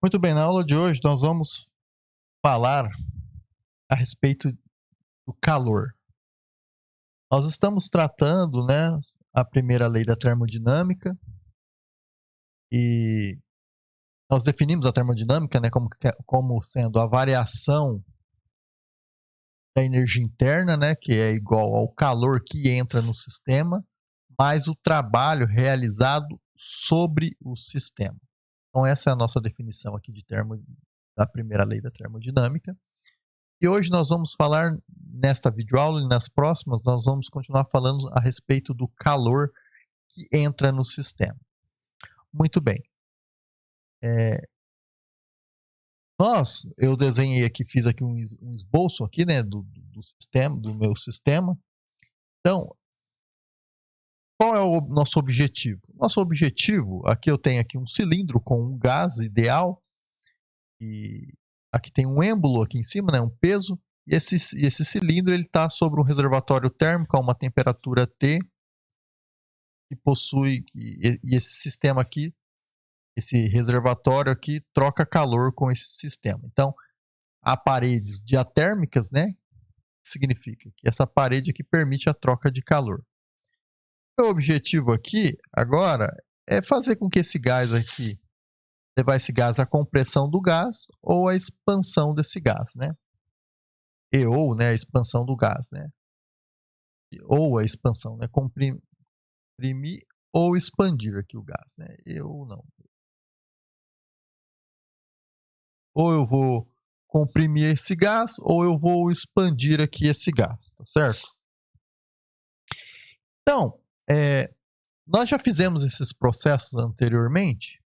Muito bem, na aula de hoje nós vamos falar a respeito do calor. Nós estamos tratando, a primeira lei da termodinâmica e nós definimos a termodinâmica, como sendo a variação da energia interna, que é igual ao calor que entra no sistema, mais o trabalho realizado sobre o sistema. Então essa é a nossa definição aqui da primeira lei da termodinâmica. E hoje nós vamos falar, nesta videoaula e nas próximas, nós vamos continuar falando a respeito do calor que entra no sistema. Muito bem. Eu desenhei aqui, fiz aqui um esboço aqui, do sistema, do meu sistema. Então, qual é o nosso objetivo? Nosso objetivo, aqui eu tenho aqui um cilindro com um gás ideal, e aqui tem um êmbolo aqui em cima, um peso. E esse cilindro está sobre um reservatório térmico a uma temperatura T, que possui, e esse sistema aqui, esse reservatório aqui, troca calor com esse sistema. Então, há paredes diatérmicas, que significa que essa parede aqui permite a troca de calor. O objetivo aqui, agora, é fazer com que esse gás aqui, levar esse gás à compressão do gás ou à expansão desse gás, ou a expansão do gás, ou a expansão, comprimir ou expandir aqui o gás, ou não. Ou eu vou comprimir esse gás ou eu vou expandir aqui esse gás, tá certo? Então, nós já fizemos esses processos anteriormente,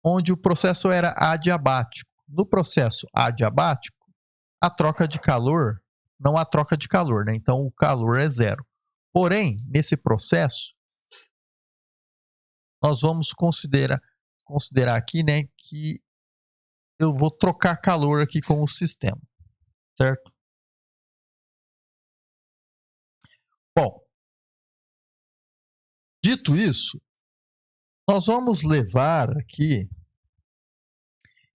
onde o processo era adiabático. No processo adiabático, a troca de calor, não há troca de calor, então o calor é zero. Porém, nesse processo, nós vamos considerar aqui, que eu vou trocar calor aqui com o sistema, certo? Bom, dito isso, nós vamos levar aqui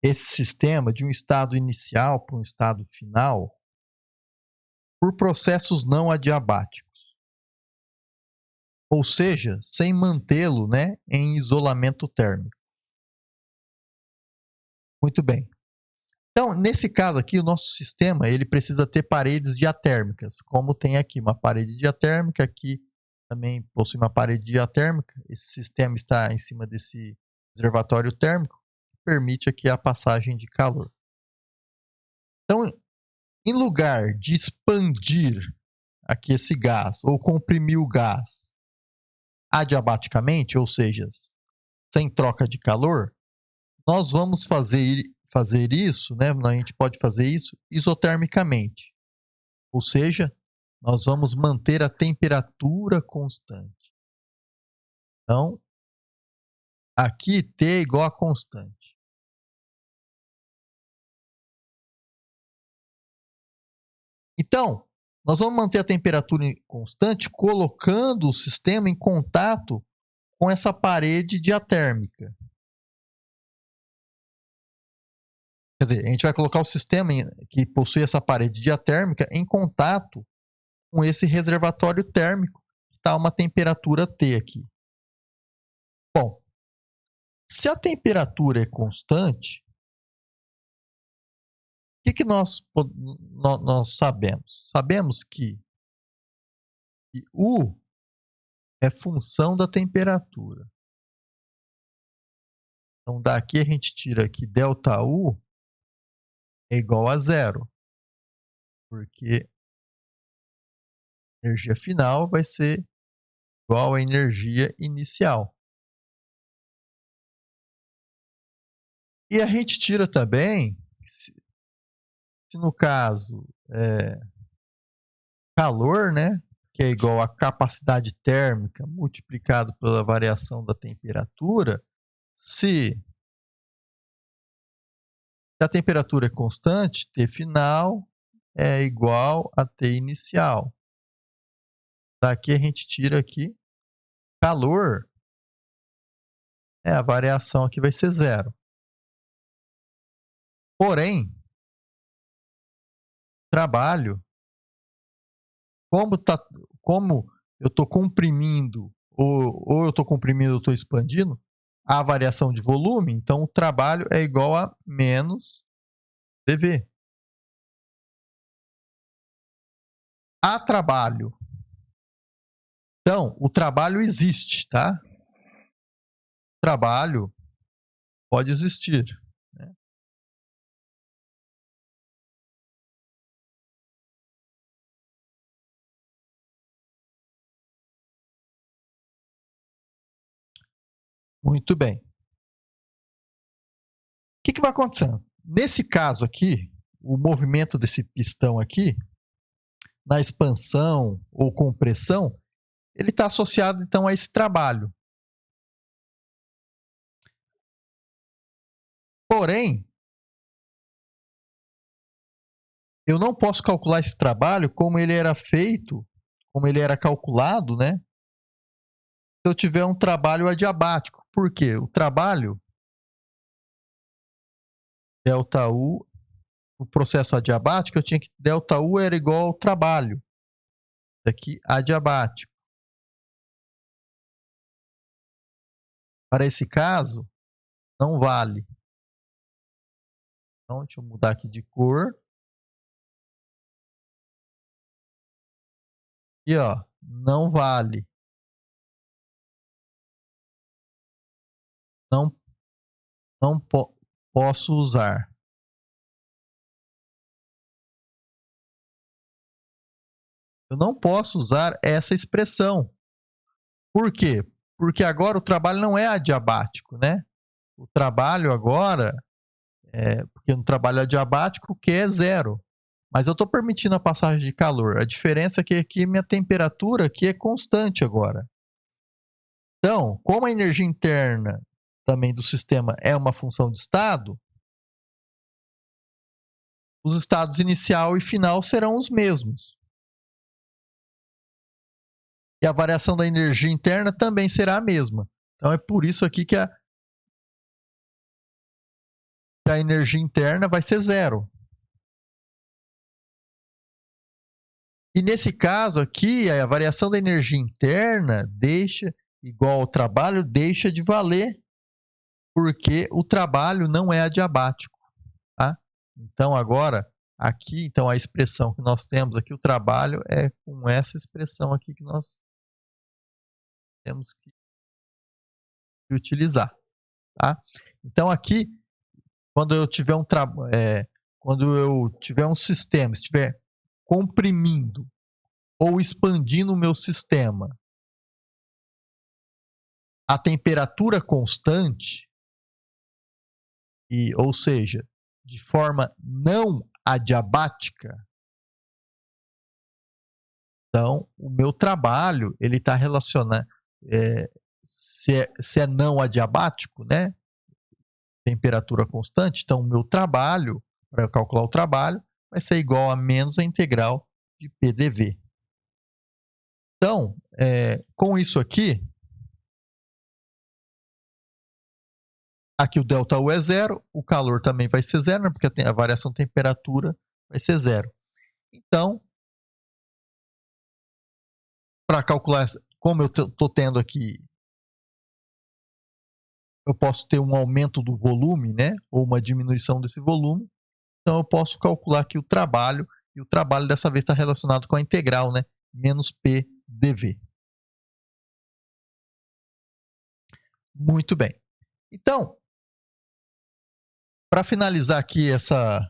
esse sistema de um estado inicial para um estado final por processos não adiabáticos. Ou seja, sem mantê-lo, em isolamento térmico. Muito bem. Então, nesse caso aqui, o nosso sistema ele precisa ter paredes diatérmicas, como tem aqui uma parede diatérmica, aqui também possui uma parede diatérmica. Esse sistema está em cima desse reservatório térmico, que permite aqui a passagem de calor. Então, em lugar de expandir aqui esse gás, ou comprimir o gás adiabaticamente, ou seja, sem troca de calor, nós vamos fazer isso, a gente pode fazer isso isotermicamente. Ou seja, nós vamos manter a temperatura constante. Então, aqui T é igual a constante. Então, nós vamos manter a temperatura constante colocando o sistema em contato com essa parede diatérmica. Quer dizer, a gente vai colocar o sistema que possui essa parede diatérmica em contato com esse reservatório térmico, que está a uma temperatura T aqui. Bom, se a temperatura é constante, o que nós sabemos? Sabemos que U é função da temperatura. Então, daqui a gente tira aqui ΔU é igual a zero, porque a energia final vai ser igual à energia inicial. E a gente tira também, se no caso calor, que é igual à capacidade térmica multiplicado pela variação da temperatura, se a temperatura é constante, T final é igual a T inicial. Daqui a gente tira aqui calor, a variação aqui vai ser zero. Porém, trabalho, como eu estou comprimindo, ou eu estou comprimindo ou estou expandindo, a variação de volume, então o trabalho é igual a menos dV. Há trabalho. Então, o trabalho existe, tá? Trabalho pode existir. Né? Muito bem. O que vai acontecendo? Nesse caso aqui, o movimento desse pistão aqui, na expansão ou compressão, ele está associado então a esse trabalho. Porém, eu não posso calcular esse trabalho como ele era feito, como ele era calculado, né? Se eu tiver um trabalho adiabático. Por quê? O trabalho, ΔU, o processo adiabático, eu tinha que ΔU era igual ao trabalho. Aqui, adiabático. Para esse caso, não vale. Então, deixa eu mudar aqui de cor. E ó, não vale. Não, não posso usar. Eu não posso usar essa expressão. Por quê? Porque agora o trabalho não é adiabático, né? O trabalho agora, porque no trabalho adiabático o Q é zero. Mas eu estou permitindo a passagem de calor. A diferença é que aqui minha temperatura aqui é constante agora. Então, como a energia interna também do sistema é uma função de estado, os estados inicial e final serão os mesmos. E a variação da energia interna também será a mesma. Então é por isso aqui que a energia interna vai ser zero. E nesse caso aqui, a variação da energia interna deixa, igual ao trabalho, deixa de valer, porque o trabalho não é adiabático. Tá? Então agora, aqui, então a expressão que nós temos aqui, o trabalho é com essa expressão aqui que nós temos que utilizar. Tá? Então aqui, quando eu tiver um sistema, estiver comprimindo ou expandindo o meu sistema a temperatura constante, ou seja, de forma não adiabática, então o meu trabalho ele está relacionado, se é não adiabático, né? Temperatura constante, então o meu trabalho, para eu calcular o trabalho, vai ser igual a menos a integral de PDV. Então, com isso aqui o ΔU é zero, o calor também vai ser zero, né, porque a variação de temperatura vai ser zero. Então, para calcular, como eu estou tendo aqui, eu posso ter um aumento do volume, né, ou uma diminuição desse volume, então eu posso calcular aqui o trabalho, e o trabalho dessa vez está relacionado com a integral, né, menos PDV. Muito bem. Então, para finalizar aqui essa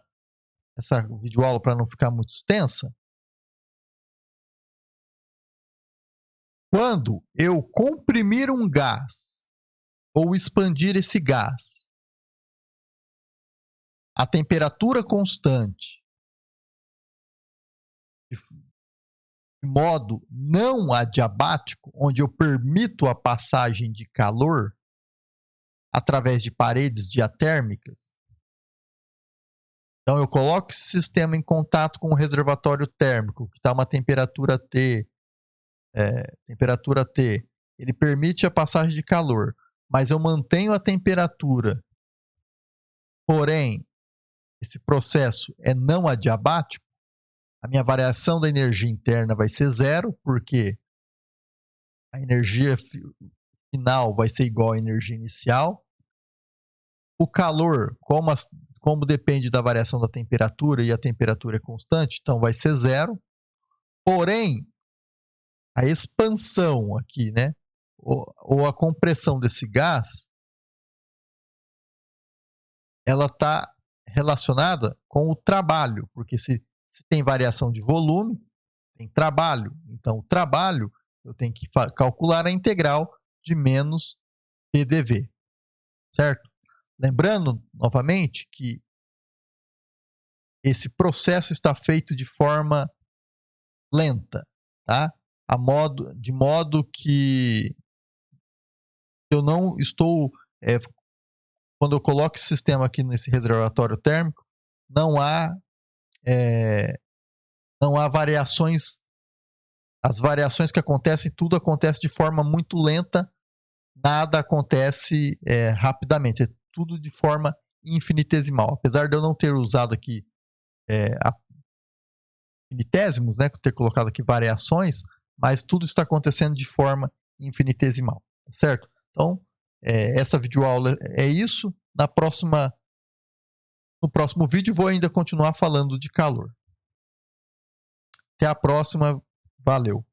videoaula, para não ficar muito extensa, quando eu comprimir um gás ou expandir esse gás a temperatura constante de modo não adiabático, onde eu permito a passagem de calor através de paredes diatérmicas, então eu coloco esse sistema em contato com o reservatório térmico, que está uma temperatura T, ele permite a passagem de calor, mas eu mantenho a temperatura, porém esse processo é não adiabático, a minha variação da energia interna vai ser zero, porque a energia final vai ser igual à energia inicial. O calor, como depende da variação da temperatura e a temperatura é constante, então vai ser zero. Porém, a expansão aqui, né, ou a compressão desse gás, ela está relacionada com o trabalho, porque se tem variação de volume, tem trabalho. Então, o trabalho, eu tenho que calcular a integral de menos PDV, certo? Lembrando, novamente, que esse processo está feito de forma lenta, tá? De modo que eu não estou... quando eu coloco esse sistema aqui nesse reservatório térmico, não há variações. As variações que acontecem, tudo acontece de forma muito lenta, nada acontece rapidamente, é tudo de forma infinitesimal. Apesar de eu não ter usado aqui infinitésimos, né, ter colocado aqui variações, mas tudo está acontecendo de forma infinitesimal, certo? Então, essa videoaula é isso. No próximo vídeo vou ainda continuar falando de calor. Até a próxima, valeu!